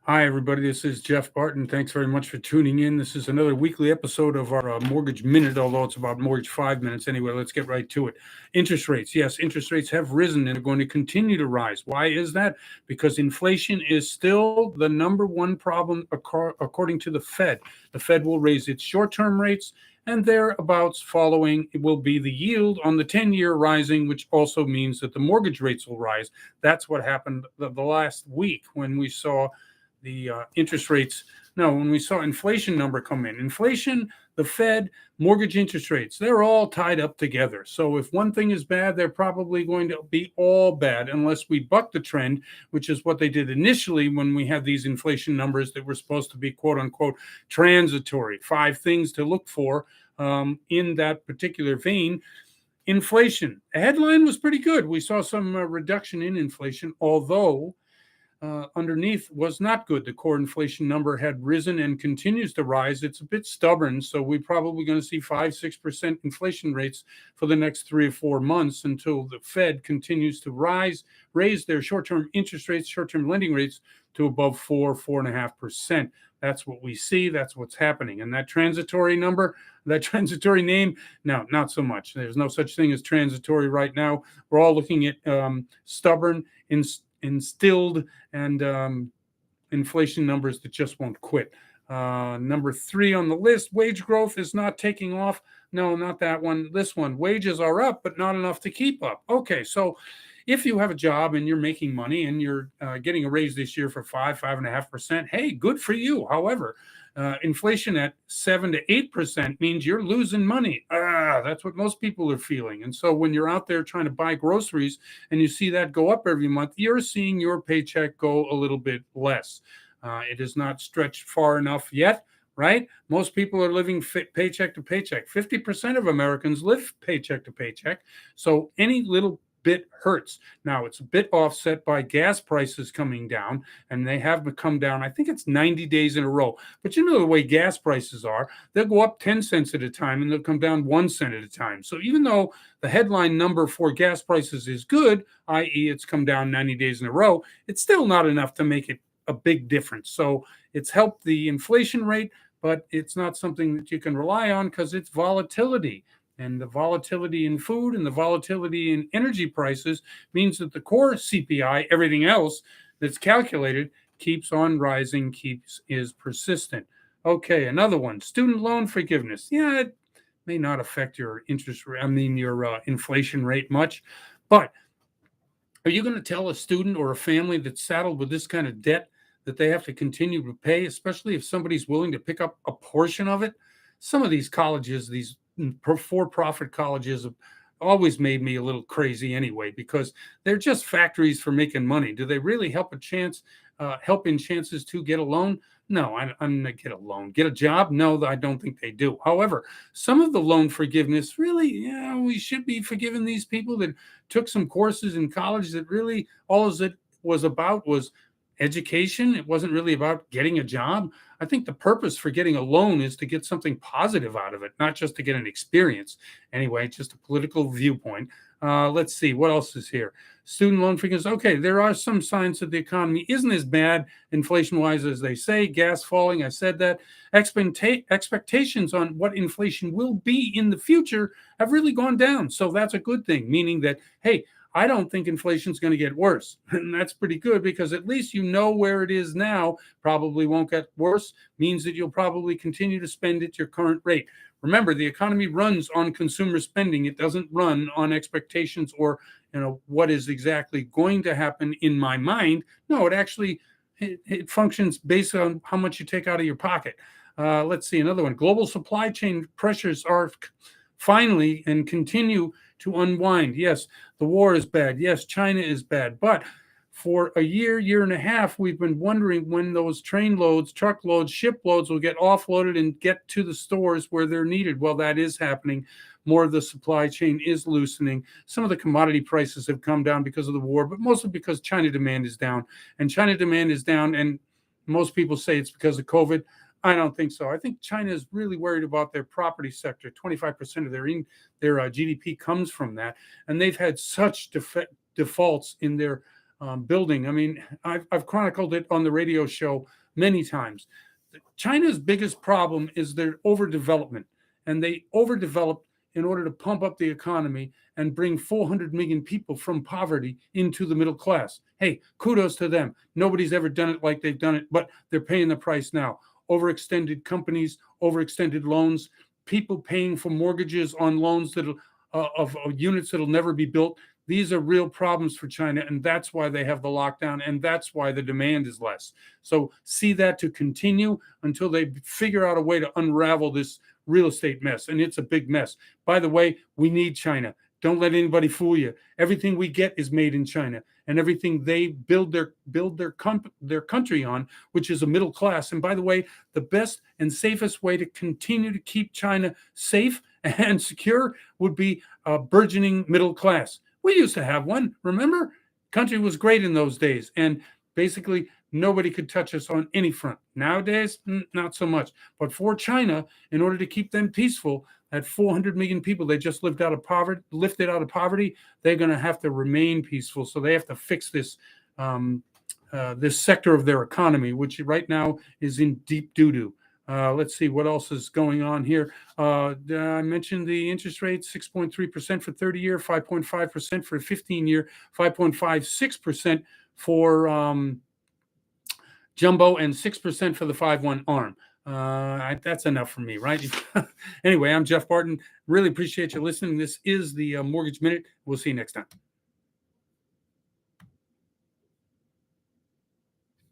Hi, everybody. This is Jeff Barton. Thanks very much for tuning in. This is another weekly episode of our Mortgage Minute, although it's about Mortgage 5 minutes. Anyway, let's get right to it. Interest rates. Yes, interest rates have risen and are going to continue to rise. Why is that? Because inflation is still the number one problem according to the Fed. The Fed will raise its short-term rates, and thereabouts following it will be the yield on the 10-year rising, which also means that the mortgage rates will rise. That's what happened the last week when we saw the interest rates. No, when we saw inflation number come in, inflation, the Fed, mortgage interest rates, they're all tied up together. So if one thing is bad, they're probably going to be all bad unless we buck the trend, which is what they did initially when we had these inflation numbers that were supposed to be quote unquote transitory. 5 things to look for in that particular vein. Inflation, the headline was pretty good. We saw some reduction in inflation, although underneath was not good. The core inflation number had risen and continues to rise. It's a bit stubborn, so we're probably going to see 5-6% inflation rates for the next 3 or 4 months until the Fed continues to raise their short-term interest rates, short-term lending rates to above 4.5%. That's what we see. That's what's happening. And that transitory number, that transitory name, no, not so much. There's no such thing as transitory right now. We're all looking at stubborn, instilled, and inflation numbers that just won't quit. Number 3 on the list, wage growth is not taking off. No, not that one. This one, wages are up, but not enough to keep up. Okay, so if you have a job and you're making money and you're getting a raise this year for 5.5%, hey, good for you. However, inflation at 7 to 8% means you're losing money. That's what most people are feeling. And so when you're out there trying to buy groceries and you see that go up every month, you're seeing your paycheck go a little bit less. It is not stretched far enough yet, right? Most people are living paycheck to paycheck. 50% of Americans live paycheck to paycheck. So any little bit hurts. Now, it's a bit offset by gas prices coming down, and they have come down. I think it's 90 days in a row. But you know the way gas prices are, they'll go up 10 cents at a time, and they'll come down 1 cent at a time. So even though the headline number for gas prices is good, i.e. it's come down 90 days in a row, it's still not enough to make it a big difference. So it's helped the inflation rate, but it's not something that you can rely on because it's volatility. And the volatility in food and the volatility in energy prices means that the core CPI, everything else that's calculated, keeps on rising, is persistent. Okay, another one, student loan forgiveness. Yeah, it may not affect your your inflation rate much, but are you going to tell a student or a family that's saddled with this kind of debt that they have to continue to pay, especially if somebody's willing to pick up a portion of it? Some of these colleges, these for-profit colleges, have always made me a little crazy anyway, because they're just factories for making money. Do they really help in chances to get a loan? No, I'm going to get a loan. Get a job? No, I don't think they do. However, some of the loan forgiveness, really, we should be forgiving these people that took some courses in college that really all it was about was education. It wasn't really about getting a job. I think the purpose for getting a loan is to get something positive out of it, not just to get an experience. Anyway, just a political viewpoint. Let's see, what else is here? Student loan forgiveness. Okay, there are some signs that the economy isn't as bad inflation-wise as they say. Gas falling, I said that. Expectations on what inflation will be in the future have really gone down. So that's a good thing, meaning that, hey, I don't think inflation is going to get worse. And that's pretty good because at least you know where it is now. Probably won't get worse. Means that you'll probably continue to spend at your current rate. Remember, the economy runs on consumer spending. It doesn't run on expectations or what is exactly going to happen in my mind. No, it functions based on how much you take out of your pocket. Let's see another one. Global supply chain pressures are finally and continue to unwind. Yes, the war is bad. Yes, China is bad. But for a year and a half, we've been wondering when those train loads, truck loads, ship loads will get offloaded and get to the stores where they're needed. Well, that is happening. More of the supply chain is loosening. Some of the commodity prices have come down because of the war, but mostly because China demand is down. And China demand is down, and most people say it's because of COVID. I don't think so. I think China is really worried about their property sector. 25% of their GDP comes from that, and they've had such defaults in their building. I mean, I've chronicled it on the radio show many times. China's biggest problem is their overdevelopment, and they overdeveloped in order to pump up the economy and bring 400 million people from poverty into the middle class. Hey, kudos to them. Nobody's ever done it like they've done it, but they're paying the price now. Overextended companies, overextended loans, people paying for mortgages on loans that of units that'll never be built. These are real problems for China, and that's why they have the lockdown, and that's why the demand is less. So see that to continue until they figure out a way to unravel this real estate mess, and it's a big mess. By the way, we need China. Don't let anybody fool you. Everything we get is made in China, and everything they build their country on, which is a middle class. And by the way, the best and safest way to continue to keep China safe and secure would be a burgeoning middle class. We used to have one, remember? Country was great in those days, and basically nobody could touch us on any front. Nowadays, not so much. But for China, in order to keep them peaceful, at 400 million people they just lifted out of poverty, they're going to have to remain peaceful. So they have to fix this this sector of their economy, which right now is in deep doo-doo. Let's see what else is going on here. I mentioned the interest rate, 6.3% for 30-year, 5.5% for 15-year, 5.56% for jumbo, and 6% for the 5/1 ARM. That's enough for me, right? Anyway, I'm Jeff Barton. Really appreciate you listening. This is the Mortgage Minute. We'll see you next time.